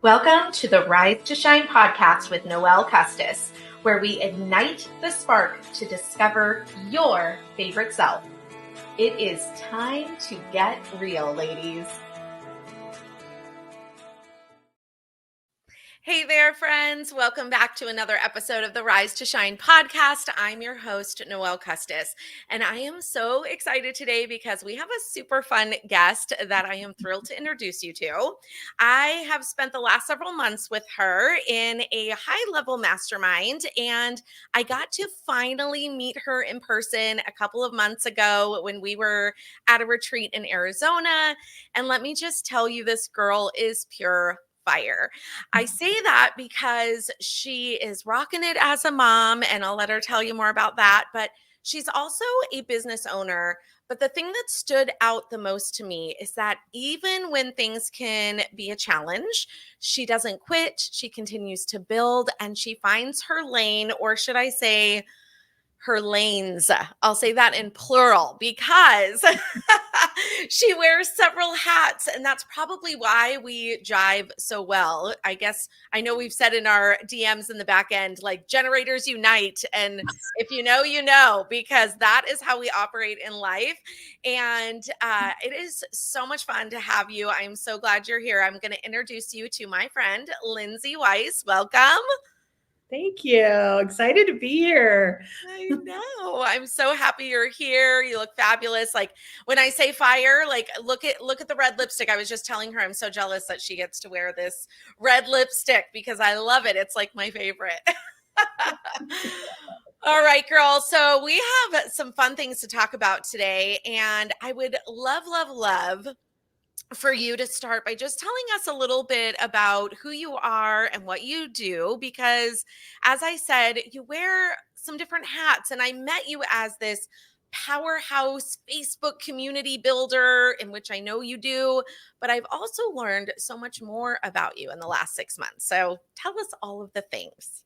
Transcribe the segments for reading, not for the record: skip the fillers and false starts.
Welcome to the Rise to Shine podcast with Noelle Custis, where we ignite the spark to discover your favorite self. It is time to get real, ladies. Hey there, friends. Welcome back to another episode of the Rise to Shine podcast. I'm your host, Noelle Custis, and I am so excited today because we have a super fun guest that I am thrilled to introduce you to. I have spent the last several months with her in a high-level mastermind, and I got to finally meet her in person a couple of months ago when we were at a retreat in Arizona. And let me just tell you, this girl is pure fire. I say that because she is rocking it as a mom, and I'll let her tell you more about that. But she's also a business owner. But the thing that stood out the most to me is that even when things can be a challenge, she doesn't quit. She continues to build, and she finds her lane, or should I say, her lanes. I'll say that in plural because she wears several hats, and that's probably why we jive so well. I guess I know we've said in our DMs in the back end, like, generators unite, and if you know, because that is how we operate in life. And it is so much fun to have you. I'm so glad you're here. I'm going to introduce you to my friend, Lyndsi Weise. Welcome. Thank you. Excited to be here. I know. I'm so happy you're here. You look fabulous. Like, when I say fire, like, look at the red lipstick. I was just telling her I'm so jealous that she gets to wear this red lipstick because I love it. It's like my favorite. All right, girl. So we have some fun things to talk about today, and I would love for you to start by just telling us a little bit about who you are and what you do, because as I said, you wear some different hats, and I met you as this powerhouse Facebook community builder, in which I know you do, but I've also learned so much more about you in the last 6 months. So tell us all of the things.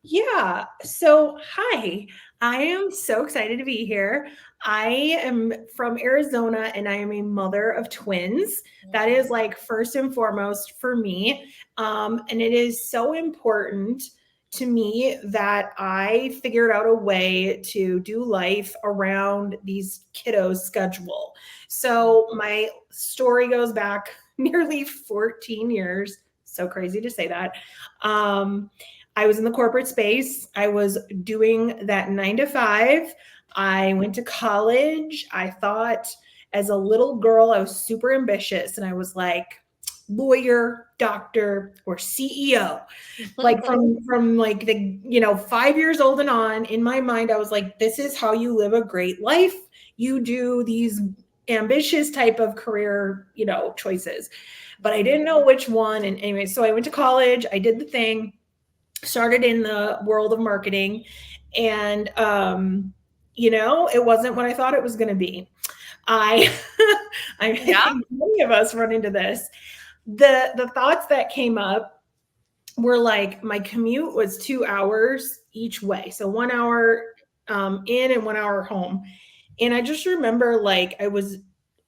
Yeah. So, hi. I am so excited to be here. I am from Arizona and I am a mother of twins. That is like first and foremost for me. And it is so important to me that I figured out a way to do life around these kiddos' schedule. So, my story goes back nearly 14 years. So crazy to say that. I was in the corporate space. I was doing that 9 to 5. I went to college. I thought as a little girl, I was super ambitious. And I was like, lawyer, doctor, or CEO. Like from like the, 5 years old and on, in my mind, I was like, this is how you live a great life. You do these ambitious type of career, choices. But I didn't know which one. And anyway, so I went to college. I did the thing. Started in the world of marketing, and it wasn't what I thought it was going to be. I think many of us run into this. The thoughts that came up were like, my commute was 2 hours each way, so 1 hour in and 1 hour home. And I just remember, like, I was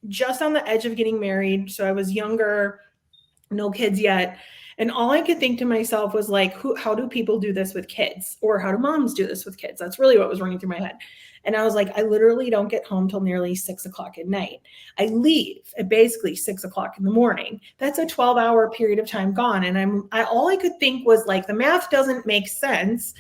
just on the edge of getting married, so I was younger, no kids yet. And all I could think to myself was like, how do people do this with kids? Or how do moms do this with kids? That's really what was running through my head. And I was like, I literally don't get home till nearly 6 o'clock at night. I leave at basically 6 o'clock in the morning. That's a 12-hour period of time gone. And all I could think was like, the math doesn't make sense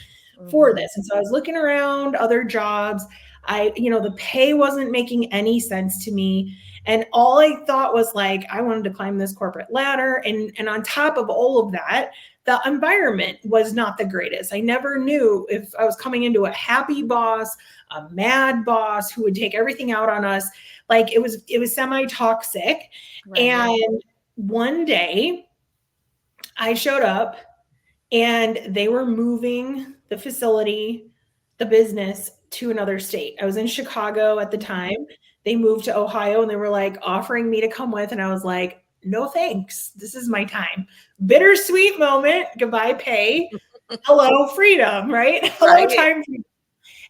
for this. And so I was looking around other jobs. The pay wasn't making any sense to me. And all I thought was like, I wanted to climb this corporate ladder. And on top of all of that, the environment was not the greatest. I never knew if I was coming into a happy boss, a mad boss who would take everything out on us. Like, it was semi-toxic. Right. And one day I showed up and they were moving the facility, the business, to another state. I was in Chicago at the time. They moved to Ohio and they were like offering me to come with. And I was like, no, thanks. This is my time. Bittersweet moment. Goodbye, pay. Hello, freedom, right? Hello, time.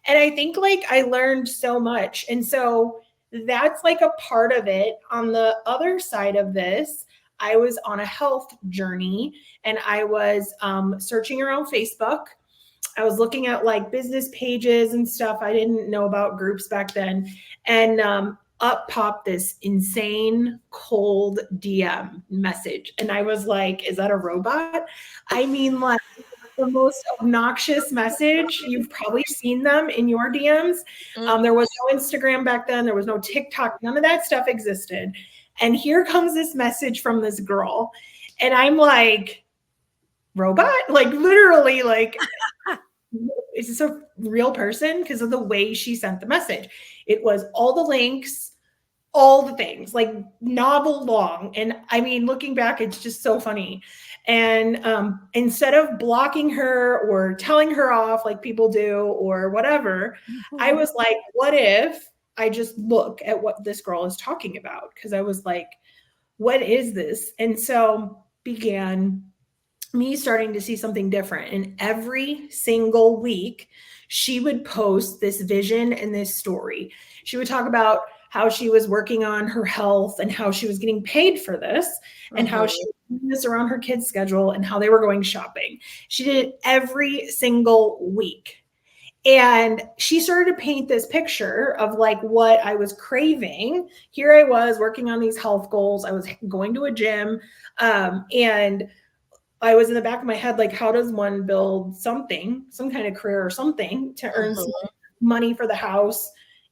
And I think, like, I learned so much. And so that's like a part of it. On the other side of this, I was on a health journey and I was searching around Facebook. I was looking at like business pages and stuff. I didn't know about groups back then. And up popped this insane cold DM message. And I was like, is that a robot? I mean, like, the most obnoxious message. You've probably seen them in your DMs. There was no Instagram back then. There was no TikTok. None of that stuff existed. And here comes this message from this girl. And I'm like, robot? Like literally, like, is this a real person? Because of the way she sent the message. It was all the links, all the things, like novel long. And I mean, looking back, it's just so funny. And instead of blocking her or telling her off like people do or whatever, I was like, what if I just look at what this girl is talking about? Because I was like, what is this? And so began me starting to see something different. And every single week, she would post this vision and this story. She would talk about how she was working on her health and how she was getting paid for this and how she was doing this around her kids' schedule and how they were going shopping. She did it every single week. And she started to paint this picture of like what I was craving. Here I was working on these health goals. I was going to a gym and I was in the back of my head, like, how does one build something, some kind of career or something to earn some money for the house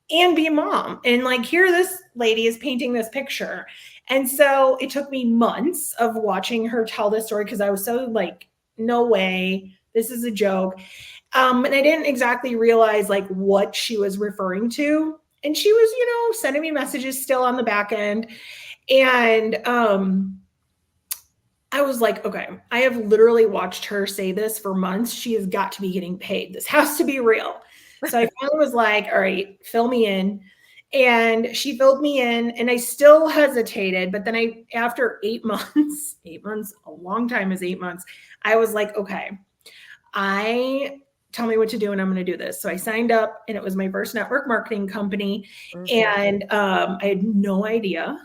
and be a mom? And like, here this lady is painting this picture. And so it took me months of watching her tell this story because I was so like, no way, this is a joke. And I didn't exactly realize like what she was referring to. And she was, you know, sending me messages still on the back end. And I was like, okay, I have literally watched her say this for months. She has got to be getting paid. This has to be real. So I finally was like, all right, fill me in. And she filled me in and I still hesitated. But then after 8 months, 8 months, a long time is 8 months. I was like, okay, tell me what to do and I'm going to do this. So I signed up and it was my first network marketing company. And I had no idea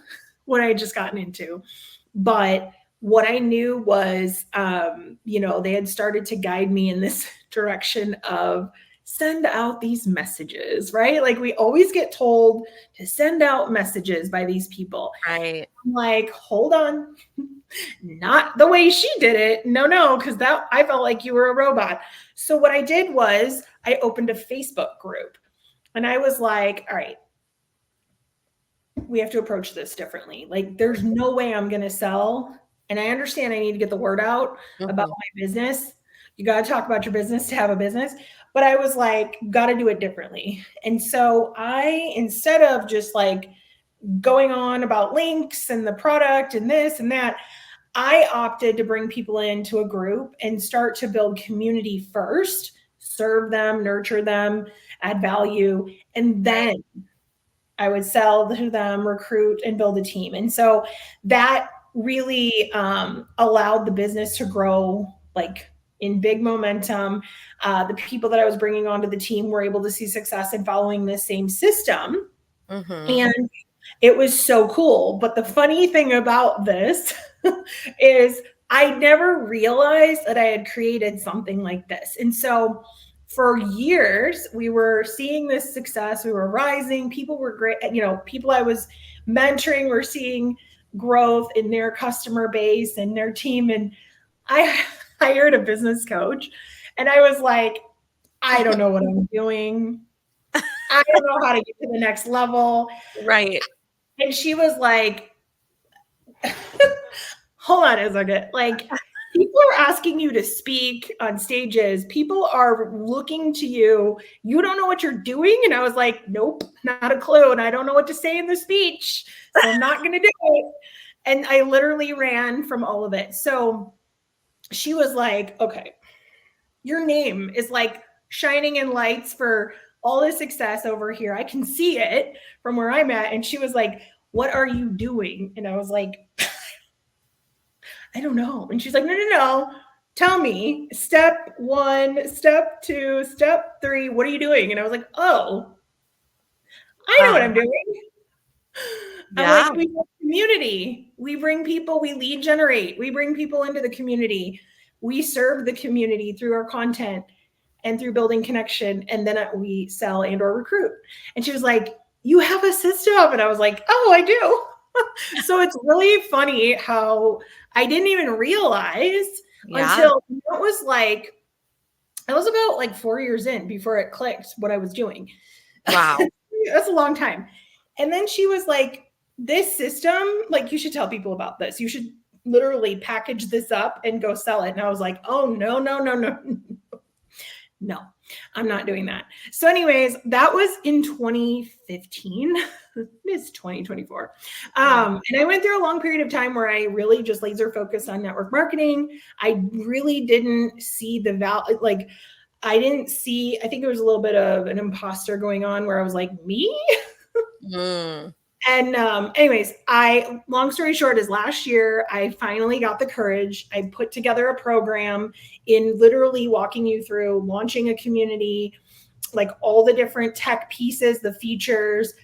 what I had just gotten into. But what I knew was, you know, they had started to guide me in this direction of send out these messages, right? Like we always get told to send out messages by these people. Right. I'm like, hold on, not the way she did it. No, because I felt like you were a robot. So what I did was I opened a Facebook group and I was like, all right, we have to approach this differently. Like there's no way I'm going to sell. And I understand I need to get the word out about my business. You got to talk about your business to have a business. But I was like, got to do it differently. And so instead of just like going on about links and the product and this and that, I opted to bring people into a group and start to build community first, serve them, nurture them, add value. And then I would sell to them, recruit, and build a team. And so that really allowed the business to grow like in big momentum. The people that I was bringing onto the team were able to see success in following this same system. And it was so cool. But the funny thing about this is I never realized that I had created something like this. And so for years, we were seeing this success. We were rising. People were great. You know, people I was mentoring were seeing growth in their customer base and their team. And I hired a business coach and I was like, I don't know what I'm doing. I don't know how to get to the next level. Right. And she was like, hold on a second. Like, people are asking you to speak on stages. People are looking to you. You don't know what you're doing. And I was like, nope, not a clue. And I don't know what to say in the speech. So I'm not going to do it. And I literally ran from all of it. So she was like, okay, your name is like shining in lights for all this success over here. I can see it from where I'm at. And she was like, what are you doing? And I was like, I don't know. And she's like, no. Tell me step 1, step 2, step 3. What are you doing? And I was like, oh, I know what I'm doing. I'm Yeah. like, we have community. We bring people, we lead generate. We bring people into the community. We serve the community through our content and through building connection. And then we sell and or recruit. And she was like, you have a system. And I was like, oh, I do. So it's really funny how I didn't even realize until it was like, I was about like 4 years in before it clicked what I was doing. Wow. That's a long time. And then she was like, this system, like you should tell people about this. You should literally package this up and go sell it. And I was like, oh, no, no, no, no. No, I'm not doing that. So anyways, that was in 2015. It's 2024. And I went through a long period of time where I really just laser focused on network marketing. I really didn't see the value. Like I didn't see, I think there was a little bit of an imposter going on where I was like, me? And anyways, long story short is last year, I finally got the courage. I put together a program in literally walking you through launching a community, like all the different tech pieces, the features,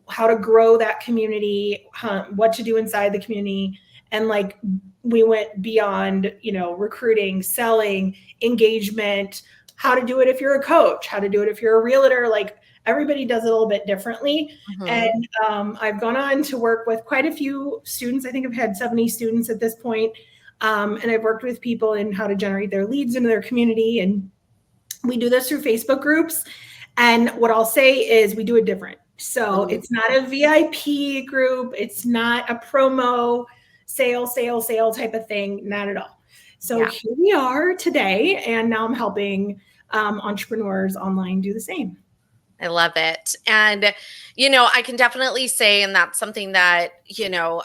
how to grow that community, what to do inside the community. And like, we went beyond, recruiting, selling, engagement, how to do it if you're a coach, how to do it if you're a realtor, like everybody does it a little bit differently. And I've gone on to work with quite a few students. I think I've had 70 students at this point. And I've worked with people in how to generate their leads into their community. And we do this through Facebook groups. And what I'll say is we do it different. So it's not a VIP group. It's not a promo sale type of thing. Not at all. So here we are today. And now I'm helping entrepreneurs online do the same. I love it. And, I can definitely say, and that's something that,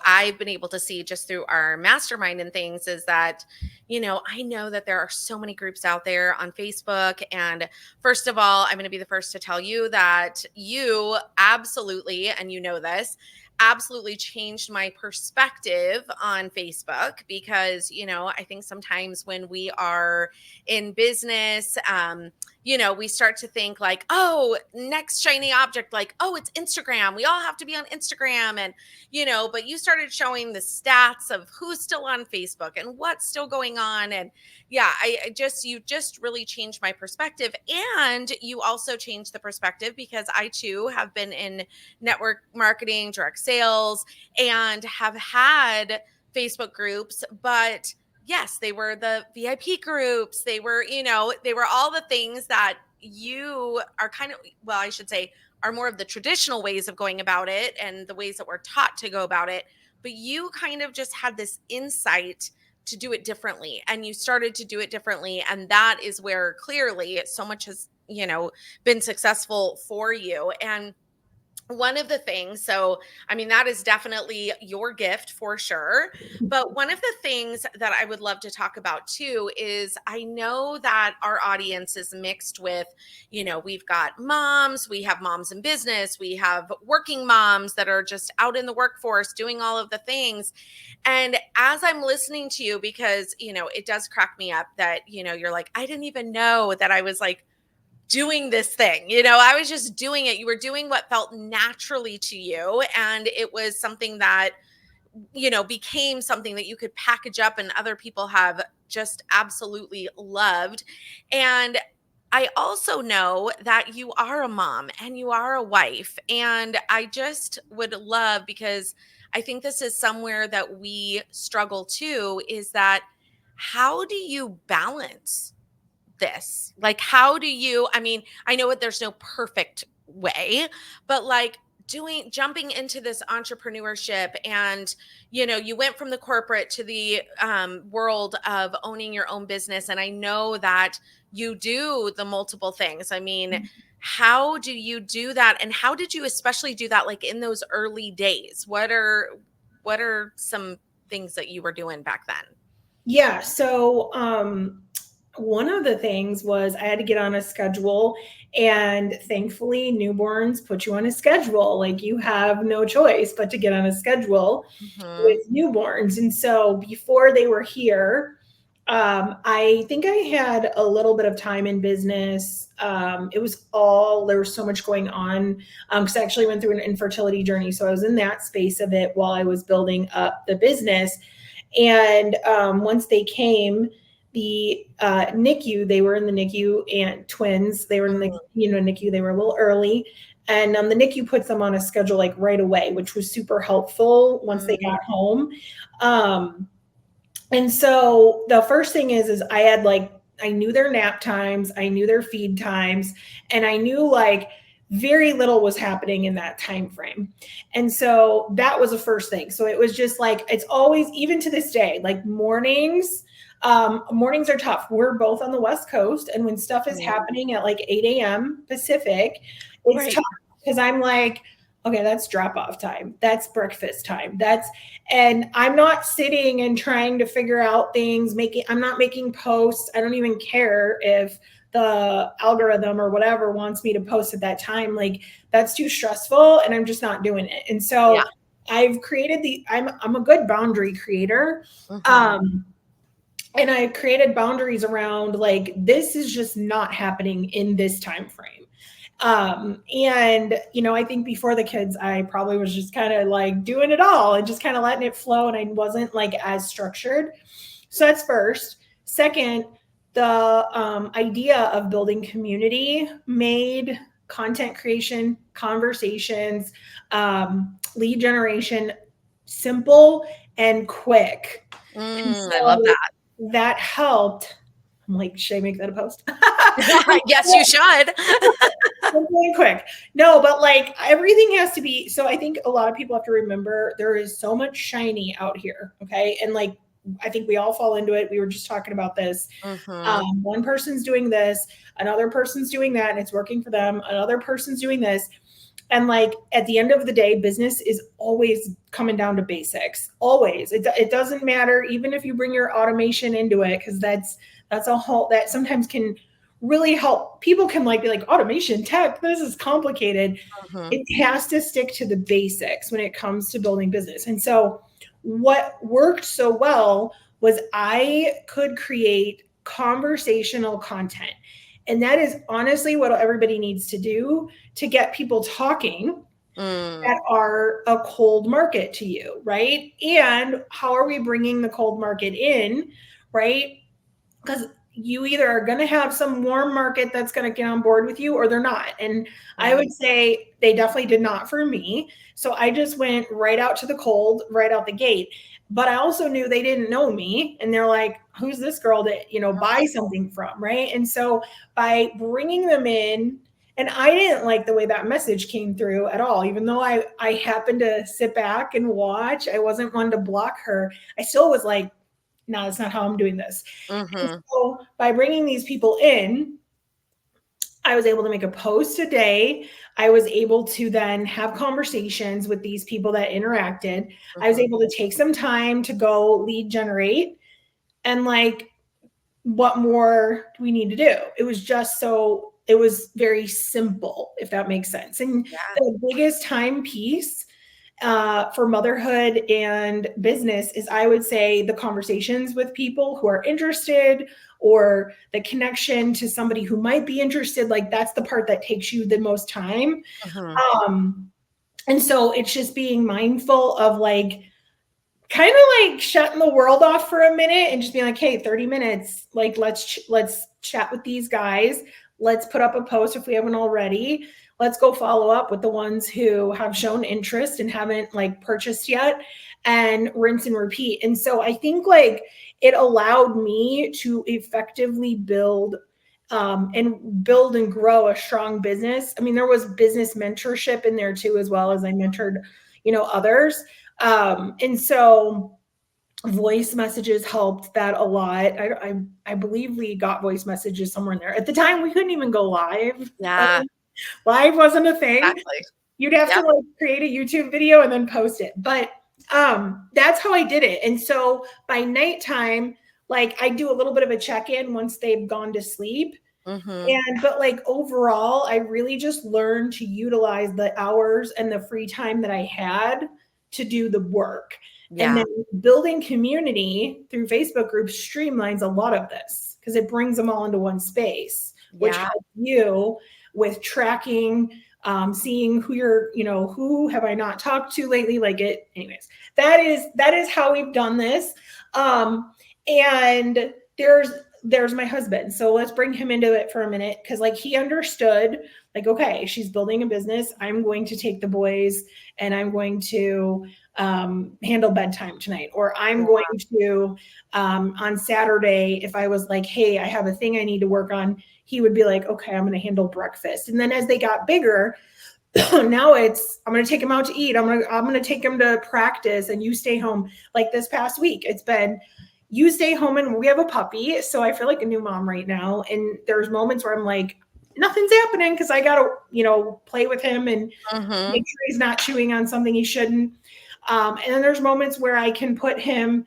I've been able to see just through our mastermind and things is that, I know that there are so many groups out there on Facebook. And first of all, I'm going to be the first to tell you that you absolutely, and this, absolutely changed my perspective on Facebook because, I think sometimes when we are in business, we start to think like, oh, next shiny object, like, oh, it's Instagram. We all have to be on Instagram. And, but you started showing the stats of who's still on Facebook and what's still going on. And you just really changed my perspective. And you also changed the perspective because I too have been in network marketing, direct sales, and have had Facebook groups, but yes, they were the VIP groups. They were, they were all the things that you are kind of, well, I should say, are more of the traditional ways of going about it and the ways that we're taught to go about it. But you kind of just had this insight to do it differently, and you started to do it differently. And that is where clearly so much has, been successful for you. And one of the things, that is definitely your gift for sure. But one of the things that I would love to talk about too is I know that our audience is mixed with, we've got moms, we have moms in business, we have working moms that are just out in the workforce doing all of the things. And as I'm listening to you, because, it does crack me up that, you're like, I didn't even know that I was like, doing this thing, I was just doing it. You were doing what felt naturally to you. And it was something that, became something that you could package up and other people have just absolutely loved. And I also know that you are a mom and you are a wife. And I just would love, because I think this is somewhere that we struggle too, is that how do you balance this? Like, how do you, I know there's no perfect way, but like jumping into this entrepreneurship and, you went from the corporate to the world of owning your own business. And I know that you do the multiple things. How do you do that? And how did you especially do that? Like in those early days, what are some things that you were doing back then? Yeah. So, one of the things was I had to get on a schedule, and thankfully newborns put you on a schedule. Like you have no choice but to get on a schedule with newborns. And so before they were here, I think I had a little bit of time in business. There was so much going on because I actually went through an infertility journey. So I was in that space of it while I was building up the business. And once they came, the NICU, they were in the NICU and twins. They were in the NICU. They were a little early. And the NICU puts them on a schedule like right away, which was super helpful once they got home. And so the first thing is I knew their nap times, I knew their feed times, and I knew like very little was happening in that time frame. And so that was the first thing. So it was just like, it's always, even to this day, like mornings are tough. We're both on the West Coast, and when stuff is happening at like 8 a.m. Pacific, it's tough because I'm like, okay, that's drop off time. That's breakfast time. And I'm not sitting and trying to figure out things, I'm not making posts. I don't even care if the algorithm or whatever wants me to post at that time. Like that's too stressful and I'm just not doing it. And so I've created I'm a good boundary creator. And I created boundaries around like, this is just not happening in this time frame. And, I think before the kids, I probably was just kind of like doing it all and just kind of letting it flow. And I wasn't like as structured. So that's first. Second, the idea of building community made content creation, conversations, lead generation simple and quick. And so I love that. That helped. I'm like, should I make that a post? Yes, you should. Really quick. No, but like everything has to be. So I think a lot of people have to remember there is so much shiny out here. Okay. And like, I think we all fall into it. We were just talking about this. One person's doing this, another person's doing that, and it's working for them. Another person's doing this. And like at the end of the day, business is always coming down to basics. Always. It doesn't matter, even if you bring your automation into it, because that's a whole that sometimes can really help. People can like be like, automation, tech, this is complicated. It has to stick to the basics when it comes to building business. And so what worked so well was I could create conversational content. And that is honestly what everybody needs to do to get people talking that are a cold market to you, right? And how are we bringing the cold market in, right? Because you either are going to have some warm market that's going to get on board with you or they're not. And I would say they definitely did not for me. So I just went right out to the cold, right out the gate. But I also knew they didn't know me. And they're like, who's this girl to, buy something from, right? And so by bringing them in, and I didn't like the way that message came through at all, even though I happened to sit back and watch. I wasn't one to block her. I still was like, no, that's not how I'm doing this. So by bringing these people in, I was able to make a post a day. I was able to then have conversations with these people that interacted. I was able to take some time to go lead generate. And like, what more do we need to do? It was very simple, if that makes sense. And the biggest time piece for motherhood and business is, I would say, the conversations with people who are interested or the connection to somebody who might be interested. Like that's the part that takes you the most time. And so it's just being mindful of like, kind of like shutting the world off for a minute and just being like, hey, 30 minutes, like let's chat with these guys. Let's put up a post if we haven't already. Let's go follow up with the ones who have shown interest and haven't like purchased yet, and rinse and repeat. And so I think like it allowed me to effectively build and grow a strong business. I mean, there was business mentorship in there too, as well as I mentored, others. And so voice messages helped that a lot. I believe we got voice messages somewhere in there. At the time, we couldn't even go live. Yeah. Live wasn't a thing. Exactly. You'd have to like create a YouTube video and then post it. But that's how I did it. And so by nighttime, like I do a little bit of a check-in once they've gone to sleep. But like overall, I really just learned to utilize the hours and the free time that I had to do the work. And Yeah. then building community through Facebook groups streamlines a lot of this because it brings them all into one space, which Yeah. helps you with tracking, seeing who who have I not talked to lately? Anyways, that is how we've done this. And there's my husband. So let's bring him into it for a minute. Cause like he understood, like, okay, she's building a business. I'm going to take the boys and I'm going to handle bedtime tonight, or I'm going to on Saturday, if I was like, hey, I have a thing I need to work on, he would be like, okay, I'm going to handle breakfast. And then as they got bigger, now I'm going to take him out to eat. I'm going to take him to practice, and you stay home. Like this past week, it's been you stay home, and we have a puppy. So I feel like a new mom right now. And there's moments where I'm like, nothing's happening because I got to, play with him and make sure he's not chewing on something he shouldn't. And then there's moments where I can put him,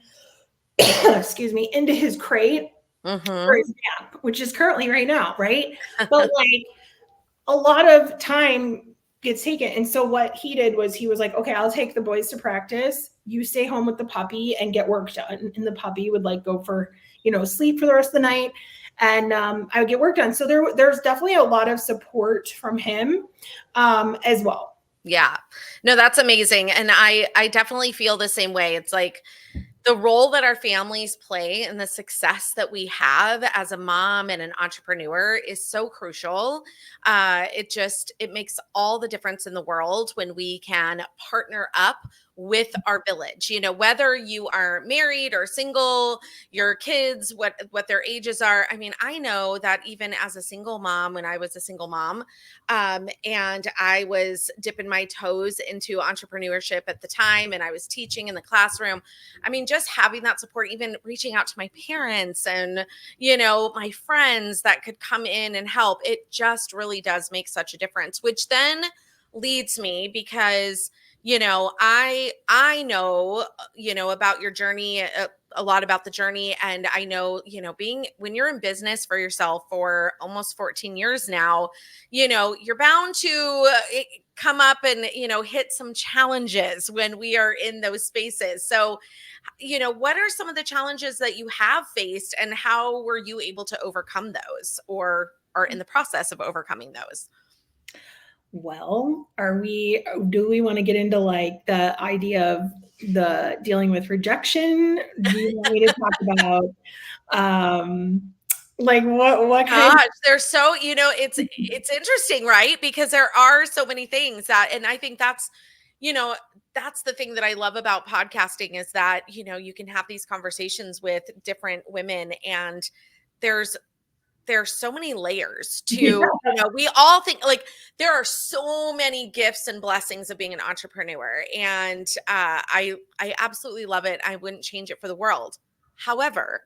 excuse me, into his crate for his nap, which is currently right now, right? But like a lot of time gets taken. And so what he did was he was like, okay, I'll take the boys to practice. You stay home with the puppy and get work done. And the puppy would like go for, sleep for the rest of the night. And I would get work done. So there's definitely a lot of support from him as well. Yeah. No, that's amazing. And I definitely feel the same way. It's like the role that our families play and the success that we have as a mom and an entrepreneur is so crucial. It makes all the difference in the world when we can partner up with our village. Whether you are married or single, your kids, what their ages are. I mean, I know that even as a single mom, when I was a single mom, and I was dipping my toes into entrepreneurship at the time, and I was teaching in the classroom. I mean, just having that support, even reaching out to my parents and, my friends that could come in and help, it just really does make such a difference, which then leads me because I know, about your journey, a lot about the journey. And I know, when you're in business for yourself for almost 14 years now, you're bound to come up and, hit some challenges when we are in those spaces. So, what are some of the challenges that you have faced and how were you able to overcome those or are in the process of overcoming those? Well, do we want to get into like the idea of the dealing with rejection? Do you want me to talk about like what kind Gosh, there's so, it's interesting, right? Because there are so many things and I think that's the thing that I love about podcasting is that, you can have these conversations with different women and there's so many layers to, we all think like there are so many gifts and blessings of being an entrepreneur. And I absolutely love it. I wouldn't change it for the world. However,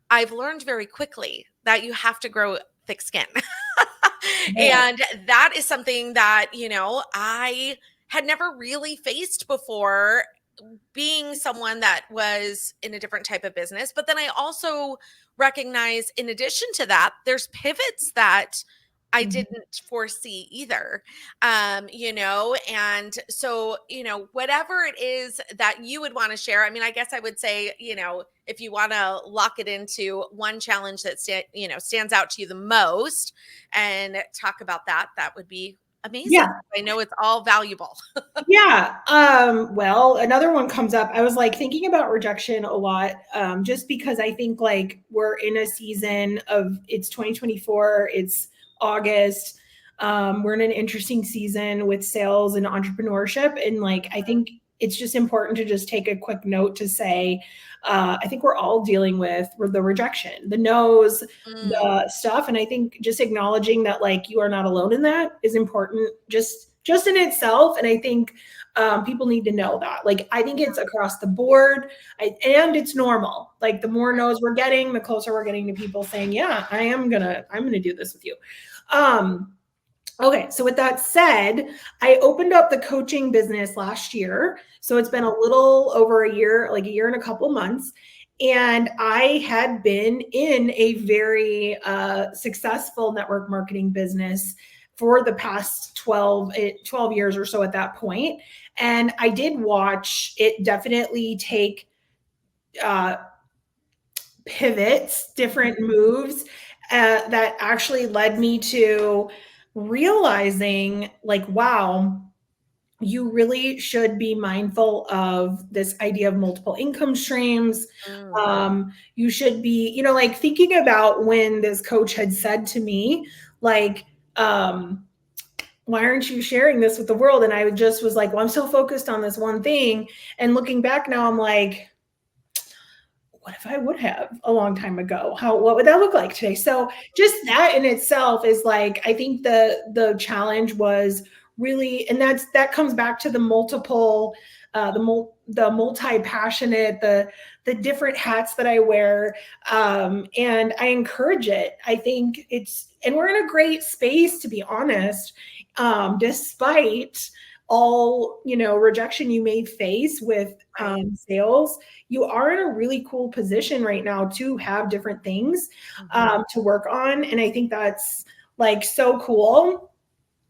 I've learned very quickly that you have to grow thick skin. And that is something that, I had never really faced before being someone that was in a different type of business. But then I also recognize in addition to that, there's pivots that I didn't foresee either. And so, whatever it is that you would want to share, I mean, I guess I would say, if you want to lock it into one challenge that, stands out to you the most and talk about that, that would be amazing. Yeah. I know it's all valuable. Yeah. Well, another one comes up. I was like thinking about rejection a lot, just because I think like we're in a season of it's 2024, it's August. We're in an interesting season with sales and entrepreneurship. And like, I think it's just important to just take a quick note to say, I think we're all dealing with the rejection, the no's, the stuff. And I think just acknowledging that like you are not alone in that is important just in itself. And I think people need to know that. Like, I think it's across the board and it's normal. Like the more no's we're getting, the closer we're getting to people saying, yeah, I'm going to do this with you. Okay. So with that said, I opened up the coaching business last year. So it's been a little over a year, like a year and a couple months. And I had been in a very successful network marketing business for the past 12 years or so at that point. And I did watch it definitely take uh, pivots, different moves that actually led me to realizing like, wow, you really should be mindful of this idea of multiple income streams. Mm. You should be, like thinking about when this coach had said to me, like, why aren't you sharing this with the world? And I just was like, well, I'm so focused on this one thing. And looking back now, I'm like, what if I would have a long time ago? What would that look like today? So just that in itself is like, I think the challenge was really, and that comes back to the multiple, the multi-passionate, the different hats that I wear. And I encourage it. I think and we're in a great space, to be honest, despite all, rejection you may face with sales. You are in a really cool position right now to have different things to work on. And I think that's like so cool.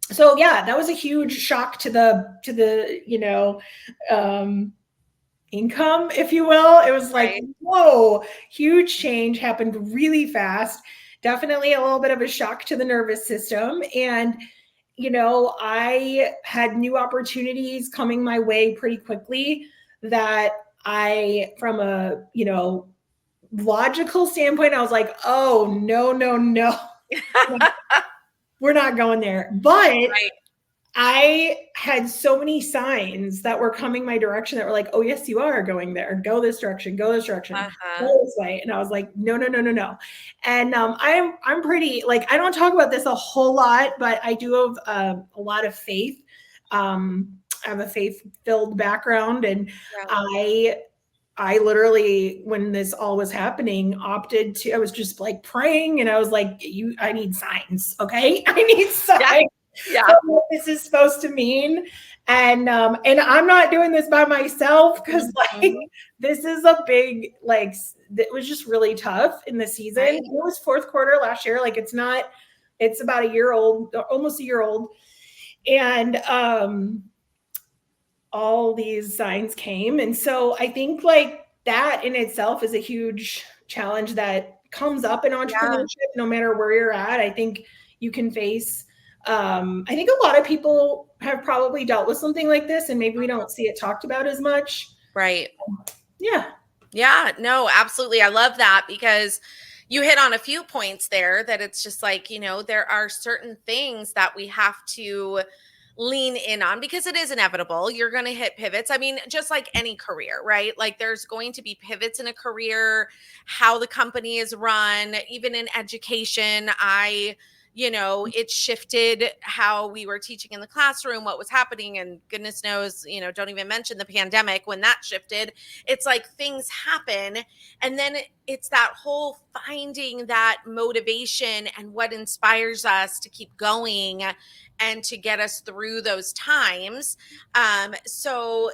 So yeah, that was a huge shock to the income, if you will. It was like, whoa, huge change happened really fast. Definitely a little bit of a shock to the nervous system. And I had new opportunities coming my way pretty quickly that from a, logical standpoint, I was like, oh, no, we're not going there. But I had so many signs that were coming my direction that were like, oh, yes, you are going there. Go this direction, go this direction, go this way. And I was like, no. And I'm pretty, like, I don't talk about this a whole lot, but I do have a lot of faith. I have a faith-filled background, and I literally, when this all was happening, I was just like praying, and I was like, I need signs. Okay. I need signs. Yeah. What this is supposed to mean. And I'm not doing this by myself, because like this is a big, like, it was just really tough in the season. It was fourth quarter last year. Like it's about a year old, almost a year old. And all these signs came. And so I think like that in itself is a huge challenge that comes up in entrepreneurship, no matter where you're at. I think you can face, I think a lot of people have probably dealt with something like this, and maybe we don't see it talked about as much. Right. Yeah. Yeah, no, absolutely. I love that, because you hit on a few points there that it's just like, there are certain things that we have to lean in on, because it is inevitable. You're going to hit pivots. I mean, just like any career, right? Like there's going to be pivots in a career, how the company is run, even in education. It shifted how we were teaching in the classroom, what was happening, and goodness knows, don't even mention the pandemic when that shifted. It's like things happen, and then it's that whole finding that motivation and what inspires us to keep going and to get us through those times. So,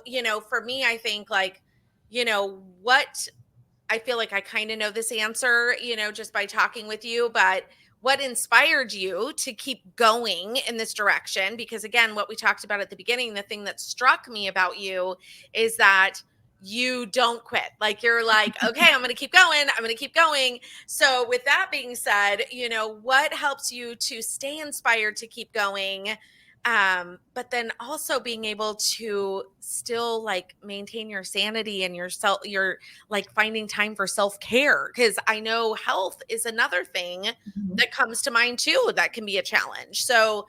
for me, I think like, what I feel like I kind of know this answer, just by talking with you, but what inspired you to keep going in this direction? Because again, what we talked about at the beginning, the thing that struck me about you is that you don't quit. Like you're like, okay, I'm going to keep going. I'm going to keep going. So with that being said, what helps you to stay inspired to keep going? But then also being able to still like maintain your sanity and your like finding time for self-care. Cause I know health is another thing that comes to mind too, that can be a challenge. So,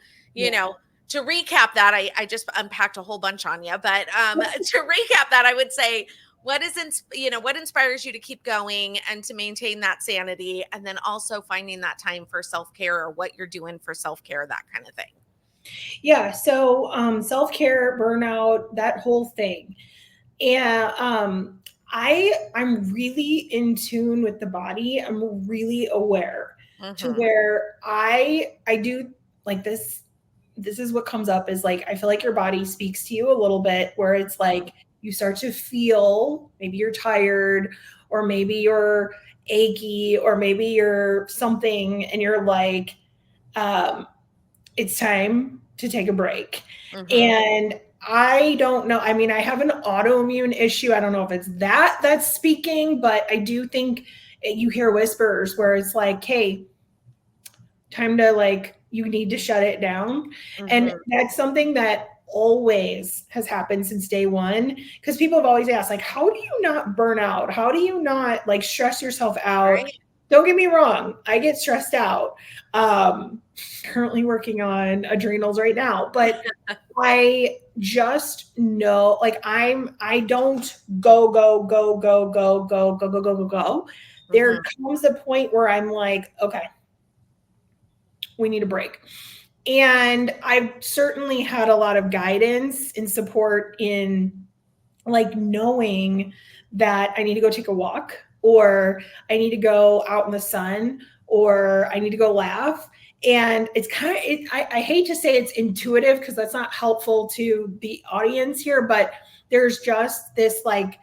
to recap that, I just unpacked a whole bunch on you, but to recap that, I would say, what inspires you to keep going and to maintain that sanity, and then also finding that time for self-care, or what you're doing for self-care, that kind of thing. Yeah. So self-care, burnout, that whole thing. And I'm really in tune with the body. I'm really aware to where I do like this. This is what comes up is like, I feel like your body speaks to you a little bit, where it's like you start to feel, maybe you're tired, or maybe you're achy, or maybe you're something, and you're like, it's time to take a break. Mm-hmm. And I don't know. I mean, I have an autoimmune issue. I don't know if it's that's speaking, but I do think you hear whispers where it's like, hey, time to like, you need to shut it down. And Mm-hmm. that's something that always has happened since day one. Because people have always asked, like, how do you not burn out? How do you not like stress yourself out? Right. Don't get me wrong, I get stressed out. Um, Currently working on adrenals right now, but I just know, like, I don't go. There Mm-hmm. comes a point where I'm like, okay, we need a break. And I've certainly had a lot of guidance and support in like knowing that I need to go take a walk, or I need to go out in the sun, or I need to go laugh. And it's kind of, I hate to say it's intuitive because that's not helpful to the audience here, but there's just this like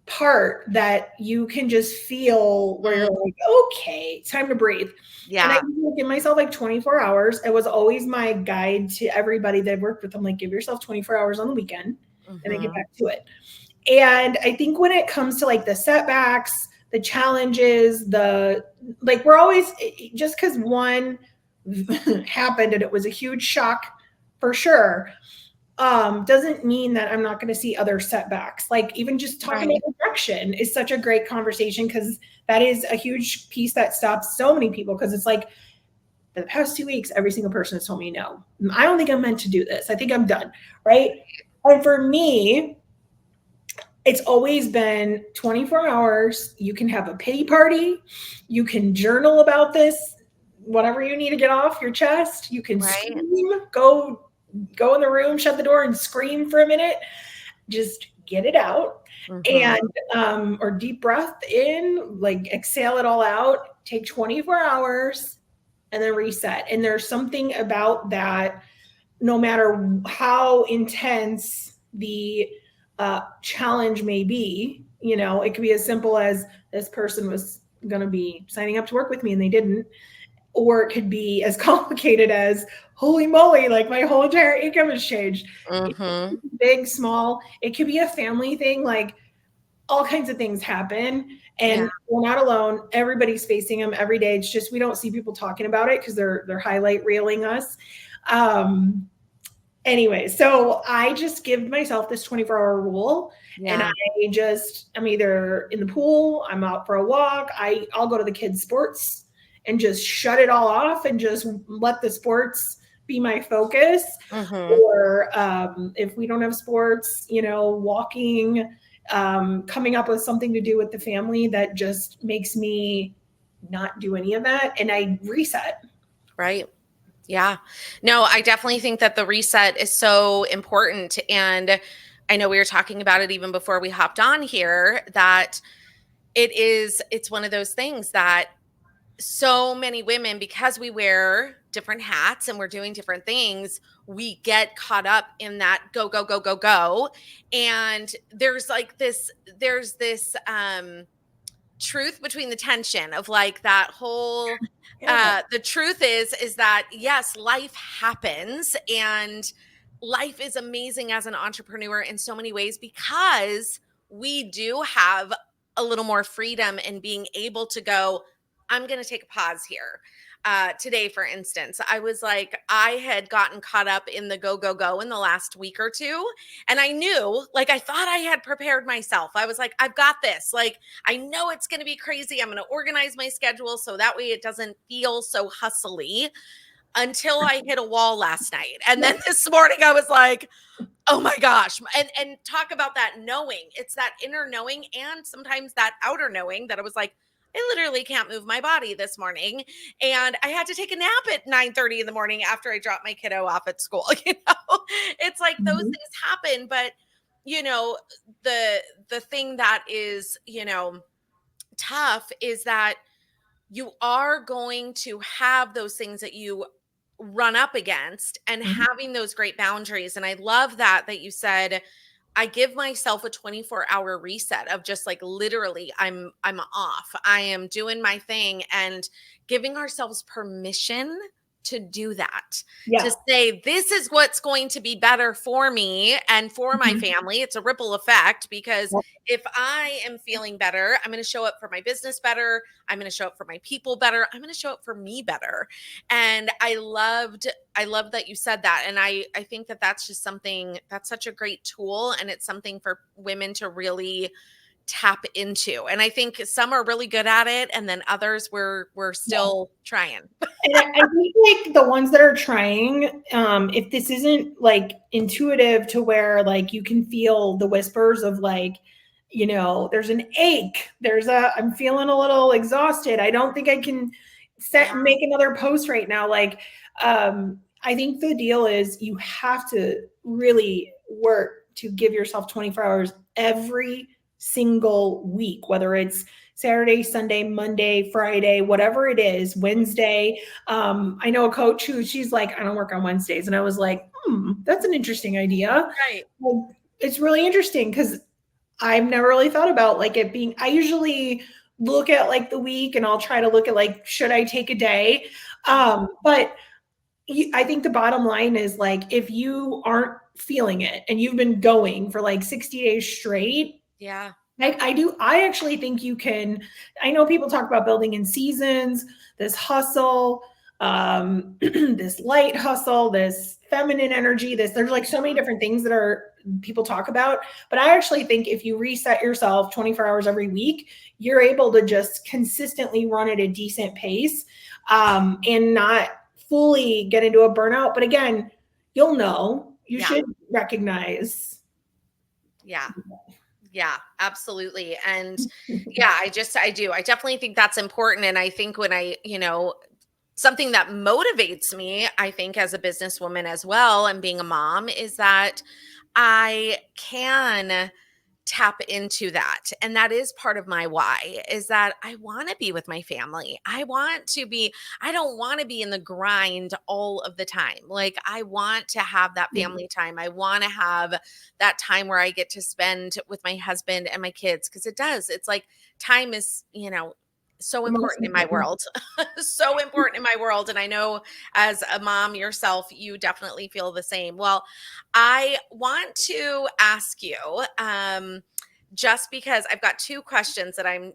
part that you can just feel where you're like, okay, it's time to breathe. And I Yeah. give myself like 24 hours. It was always my guide to everybody that I've worked with. I'm like, give yourself 24 hours on the weekend and then get Mm-hmm. back to it. And I think when it comes to like the setbacks, the challenges, the like, we're always, just because one happened and it was a huge shock for sure, doesn't mean that I'm not going to see other setbacks. Like even just talking Right. about rejection is such a great conversation, because that is a huge piece that stops so many people. Because it's like, for the past 2 weeks, every single person has told me no. I don't think I'm meant to do this. I think I'm done. Right. And for me, it's always been 24 hours. You can have a pity party. You can journal about this, whatever you need to get off your chest. You can Right. scream, go in the room, shut the door and scream for a minute. Just get it out. Mm-hmm. And or deep breath in, like exhale it all out, take 24 hours and then reset. And there's something about that, no matter how intense the challenge may be. It could be as simple as this person was going to be signing up to work with me and they didn't, or it could be as complicated as, holy moly, like my whole entire income has changed. Mm-hmm. Big, small, it could be a family thing, like all kinds of things happen. Yeah. And we're not alone. Everybody's facing them every day. It's just we don't see people talking about it because they're highlight reeling us. um Anyway, so I just give myself this 24-hour rule, and Yeah. I'm either in the pool, I'm out for a walk, I'll go to the kids' sports and just shut it all off and just let the sports be my focus. Mm-hmm. Or if we don't have sports, walking, coming up with something to do with the family that just makes me not do any of that, and I reset. Right. Yeah. No, I definitely think that the reset is so important. And I know we were talking about it even before we hopped on here, that it's one of those things that so many women, because we wear different hats and we're doing different things, we get caught up in that go, go, go, go, go. And there's this truth between the tension of like that whole Yeah. the truth is that yes, life happens, and life is amazing as an entrepreneur in so many ways because we do have a little more freedom in being able to go, I'm going to take a pause here. Today, for instance, I was like, I had gotten caught up in the go, go, go in the last week or two. And I knew, like, I thought I had prepared myself. I was like, I've got this. Like, I know it's going to be crazy. I'm going to organize my schedule so that way it doesn't feel so hustly, until I hit a wall last night. And then this morning I was like, oh my gosh. And talk about that knowing. It's that inner knowing and sometimes that outer knowing that I was like, I literally can't move my body this morning. And I had to take a nap at 9:30 in the morning after I dropped my kiddo off at school. It's like those Mhm. things happen. But the thing that is, tough is that you are going to have those things that you run up against, and Mhm. having those great boundaries. And I love that you said, I give myself a 24-hour reset of just like literally I'm off. I am doing my thing, and giving ourselves permission to do that, Yeah. to say, this is what's going to be better for me and for my family. It's a ripple effect, because Yep. if I am feeling better, I'm going to show up for my business better. I'm going to show up for my people better. I'm going to show up for me better. And I love that you said that. And I think that that's just something that's such a great tool. And it's something for women to really tap into. And I think some are really good at it, and then others we're still trying. And I think like the ones that are trying, if this isn't like intuitive to where like you can feel the whispers of like, there's an ache, I'm feeling a little exhausted, I don't think I can make another post right now. Like, I think the deal is you have to really work to give yourself 24 hours every single week, whether it's Saturday, Sunday, Monday, Friday, whatever it is, Wednesday. I know a coach she's like, I don't work on Wednesdays. And I was like, that's an interesting idea. Right. Well, it's really interesting because I've never really thought about like it being, I usually look at like the week and I'll try to look at like, should I take a day? But I think the bottom line is like, if you aren't feeling it and you've been going for like 60 days straight, yeah, I actually think you can. I know people talk about building in seasons, this hustle, this light hustle, this feminine energy, there's like so many different things that people talk about. But I actually think if you reset yourself 24 hours every week, you're able to just consistently run at a decent pace, and not fully get into a burnout. But again, you'll know, you should recognize. Yeah, absolutely. And I definitely think that's important. And I think when something that motivates me, I think as a businesswoman as well, and being a mom, is that I can tap into that. And that is part of my why, is that I want to be with my family. I don't want to be in the grind all of the time. Like, I want to have that family time. I want to have that time where I get to spend with my husband and my kids. Cause it's like time is, so important in my world. So important in my world. And I know as a mom yourself, you definitely feel the same. Well, I want to ask you, just because I've got two questions that I'm,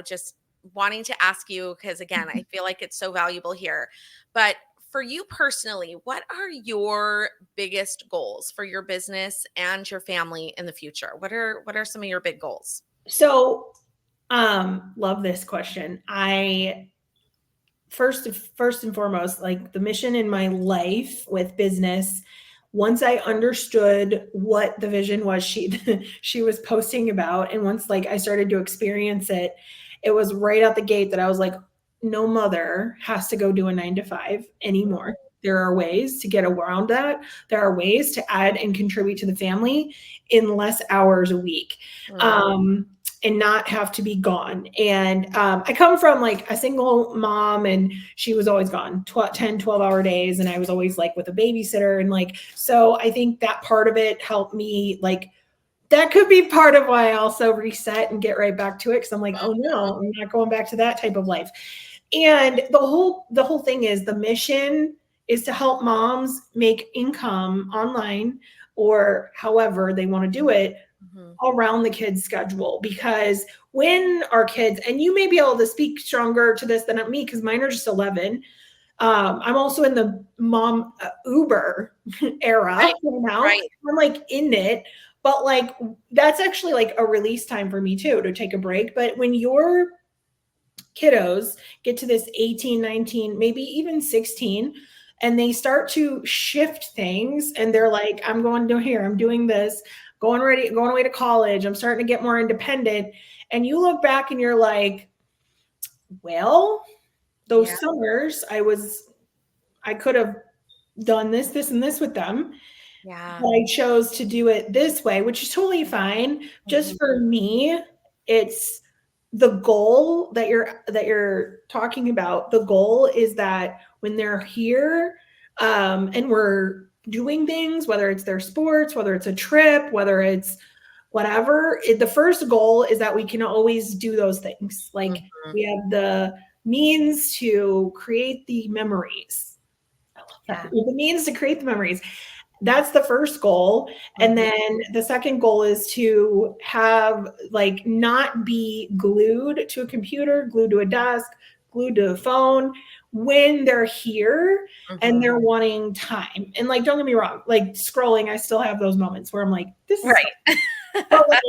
just wanting to ask you, because again, I feel like it's so valuable here. But for you personally, what are your biggest goals for your business and your family in the future? What are some of your big goals? So, love this question. I first and foremost, like the mission in my life with business, once I understood what the vision was she was posting about, and once like I started to experience it, it was right out the gate that I was like, no mother has to go do a 9-to-5 anymore. There are ways to get around that. There are ways to add and contribute to the family in less hours a week. And not have to be gone. And I come from like a single mom, and she was always gone 10, 12-hour days. And I was always like with a babysitter. And like, so I think that part of it helped me, like, that could be part of why I also reset and get right back to it. Cause I'm like, oh no, I'm not going back to that type of life. And the whole thing is, the mission is to help moms make income online or however they want to do it around the kids' schedule. Because when our kids, and you may be able to speak stronger to this than me, because mine are just 11. I'm also in the mom Uber era now. Right. I'm like in it, but like that's actually like a release time for me too, to take a break. But when your kiddos get to this 18, 19, maybe even 16, and they start to shift things, and they're like, I'm going to here, I'm doing this, going away to college, I'm starting to get more independent. And you look back and you're like, well, those summers I could have done this, and this with them. Yeah. But I chose to do it this way, which is totally fine. Just for me, it's the goal that you're talking about. The goal is that when they're here, and we're doing things, whether it's their sports, whether it's a trip, whether it's whatever, the first goal is that we can always do those things. Like we have the means to create the memories. Yeah. If it means to create the memories, that's the first goal. And Mhm. then the second goal is to have like not be glued to a computer, glued to a desk, glued to a phone when they're here and Mhm. they're wanting time. And like, don't get me wrong, like scrolling, I still have those moments where I'm like, this is, Right. but like,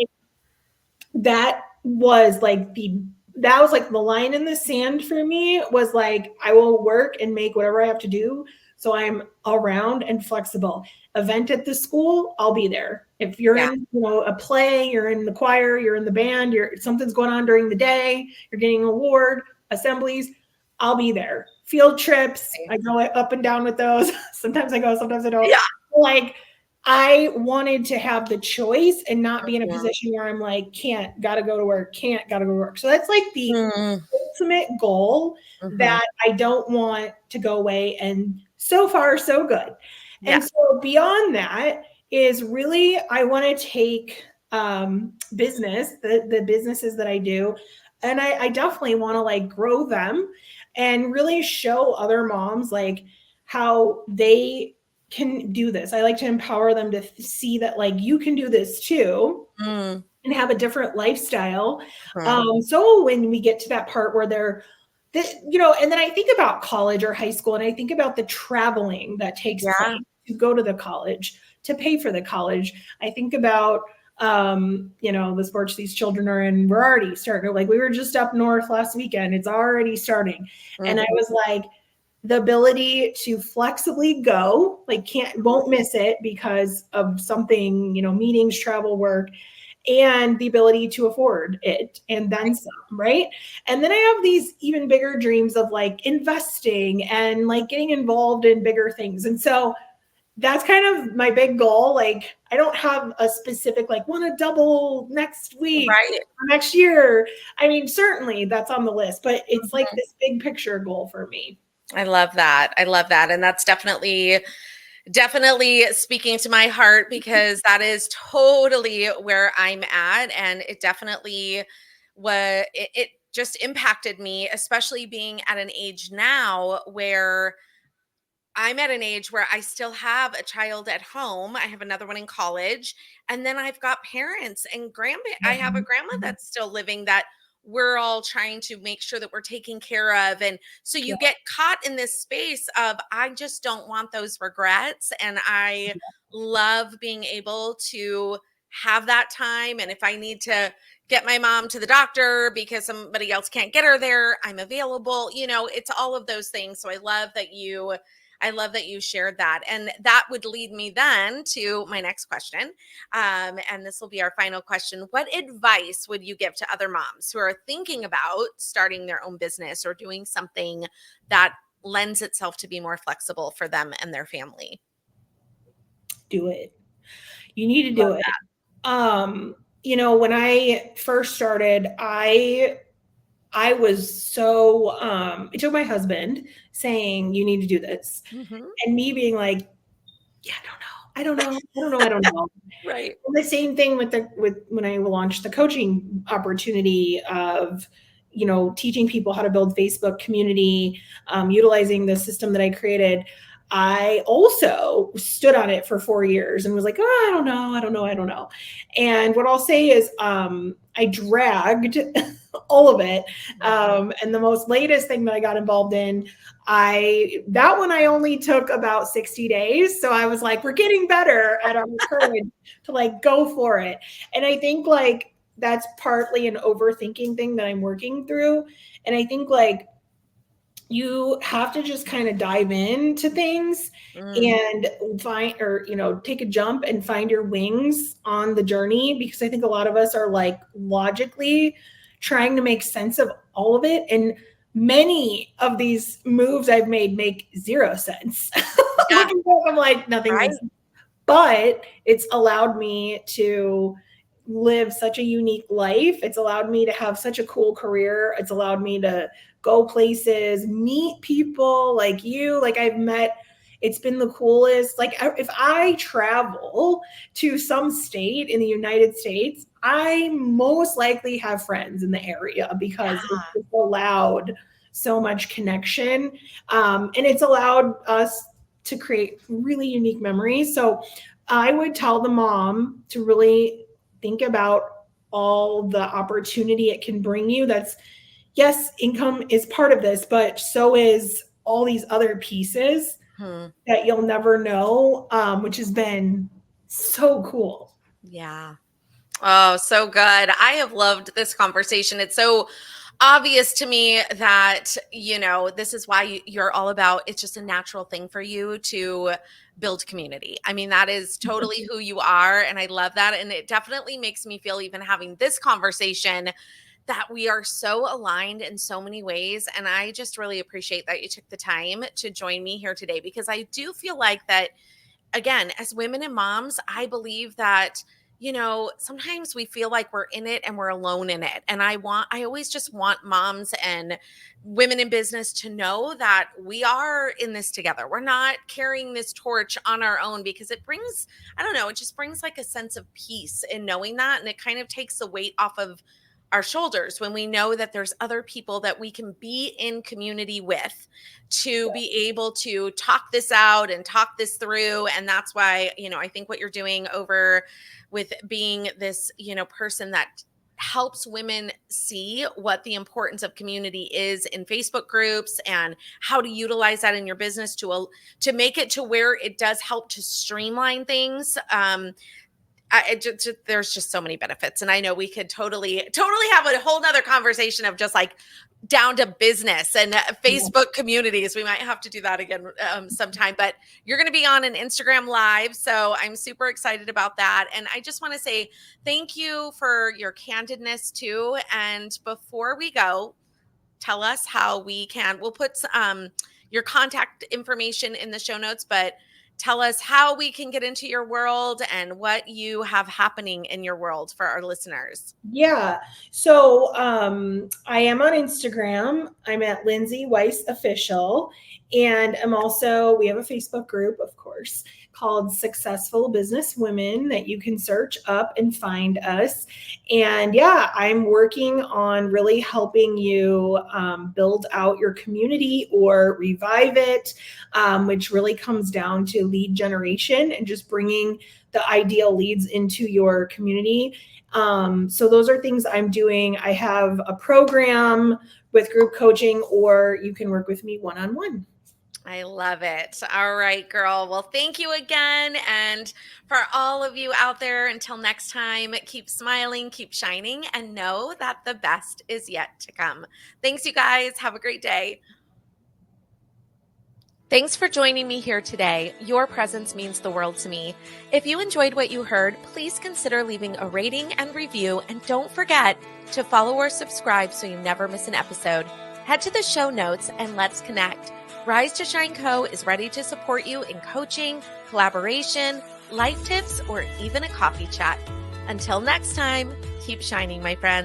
that was like the line in the sand for me was like, I will work and make whatever I have to do. So I'm around and flexible. Event at the school, I'll be there. If you're Yeah. in, a play, you're in the choir, you're in the band, something's going on during the day, you're getting an award, assemblies, I'll be there. Field trips, I go up and down with those. Sometimes I go, sometimes I don't. Yeah. Like, I wanted to have the choice and not be in a Mhm. position where I'm like, gotta go to work, gotta go to work. So that's like the Mm. ultimate goal Mhm. that I don't want to go away. And so far, so good. Yeah. And so beyond that is really, I want to take business, the businesses that I do, and I definitely want to like grow them and really show other moms like how they can do this. I like to empower them to see that like you can do this too Mm. and have a different lifestyle. Mhm. So when we get to that part where and then I think about college or high school and I think about the traveling that takes place Yeah. to go to the college, to pay for the college. I think about the sports these children are in. We're already starting. Like we were just up north last weekend. It's already starting. And I Mhm. was like, the ability to flexibly go, like won't miss it because of something, meetings, travel, work, and the ability to afford it and then some, right? And then I have these even bigger dreams of like investing and like getting involved in bigger things. And so that's kind of my big goal. Like I don't have a specific like want to double next week Right. or next year. I mean, certainly that's on the list, but it's like Mhm. this big picture goal for me. I love that. I love that. And that's definitely speaking to my heart because that is totally where I'm at. And it definitely it just impacted me, especially being at an age now where I'm at an age where I still have a child at home. I have another one in college. And then I've got parents and I have a grandma that's still living that we're all trying to make sure that we're taking care of. And so Yeah. you get caught in this space of, I just don't want those regrets. And I love being able to have that time. And if I need to get my mom to the doctor because somebody else can't get her there, I'm available. It's all of those things. So I love that you shared that. And that would lead me then to my next question. And this will be our final question. What advice would you give to other moms who are thinking about starting their own business or doing something that lends itself to be more flexible for them and their family? Do it. You need to Love do it. When I first started, I was so it took my husband saying, you need to do this. that. Mhm. And me being like, yeah, I don't know. I don't know. I don't know. I don't know. Right. And the same thing with when I launched the coaching opportunity of, teaching people how to build Facebook community, utilizing the system that I created. I also stood on it for 4 years and was like, oh, I don't know. I don't know. I don't know. And what I'll say is I dragged all of it. Mhm. And the most latest thing that I got involved in, that one I only took about 60 days. So I was like, we're getting better at our courage to like go for it. And I think like that's partly an overthinking thing that I'm working through. And I think like you have to just kind of dive into things Mm. and take a jump and find your wings on the journey, because I think a lot of us are like logically trying to make sense of all of it, and many of these moves I've made make zero sense. Yeah. Looking back, I'm like, nothing Right. makes sense. But it's allowed me to live such a unique life. It's allowed me to have such a cool career. It's allowed me to go places, meet people like you. Like I've met, it's been the coolest. Like if I travel to some state in the United States, I most likely have friends in the area because Yeah. it's allowed so much connection. And it's allowed us to create really unique memories. So I would tell the mom to really think about all the opportunity it can bring you. That's, yes, income is part of this, but so is all these other pieces that you'll never know, which has been so cool. Yeah. Oh, so good. I have loved this conversation. It's so obvious to me that, this is why you're all about, it's just a natural thing for you to build community. I mean, that is totally who you are. And I love that. And it definitely makes me feel, even having this conversation, that we are so aligned in so many ways. And I just really appreciate that you took the time to join me here today, because I do feel like that, again, as women and moms, I believe that, sometimes we feel like we're in it and we're alone in it. And I always just want moms and women in business to know that we are in this together. We're not carrying this torch on our own, because it brings, I don't know, it just brings like a sense of peace in knowing that. And it kind of takes the weight off of our shoulders when we know that there's other people that we can be in community with, to be able to talk this out and talk this through. And that's why, I think what you're doing over with being this, person that helps women see what the importance of community is in Facebook groups, and how to utilize that in your business to make it to where it does help to streamline things. There's just so many benefits. And I know we could totally have a whole nother conversation of just like down to business and Facebook communities. We might have to do that again sometime, but you're going to be on an Instagram live. So I'm super excited about that. And I just want to say thank you for your candidness too. And before we go, tell us how we'll put your contact information in the show notes, but tell us how we can get into your world and what you have happening in your world for our listeners. Yeah. So I am on Instagram. I'm at Lyndsi Weise Official. And we have a Facebook group, of course, called Successful Business Women that you can search up and find us. And yeah, I'm working on really helping you build out your community or revive it, which really comes down to lead generation and just bringing the ideal leads into your community. So those are things I'm doing. I have a program with group coaching, or you can work with me one-on-one. I love it. All right, girl. Well, thank you again. And for all of you out there, until next time, keep smiling, keep shining, and know that the best is yet to come. Thanks, you guys. Have a great day. Thanks for joining me here today. Your presence means the world to me. If you enjoyed what you heard, please consider leaving a rating and review, and don't forget to follow or subscribe so you never miss an episode. Head to the show notes and let's connect. Rise to Shine Co. is ready to support you in coaching, collaboration, life tips, or even a coffee chat. Until next time, keep shining, my friends.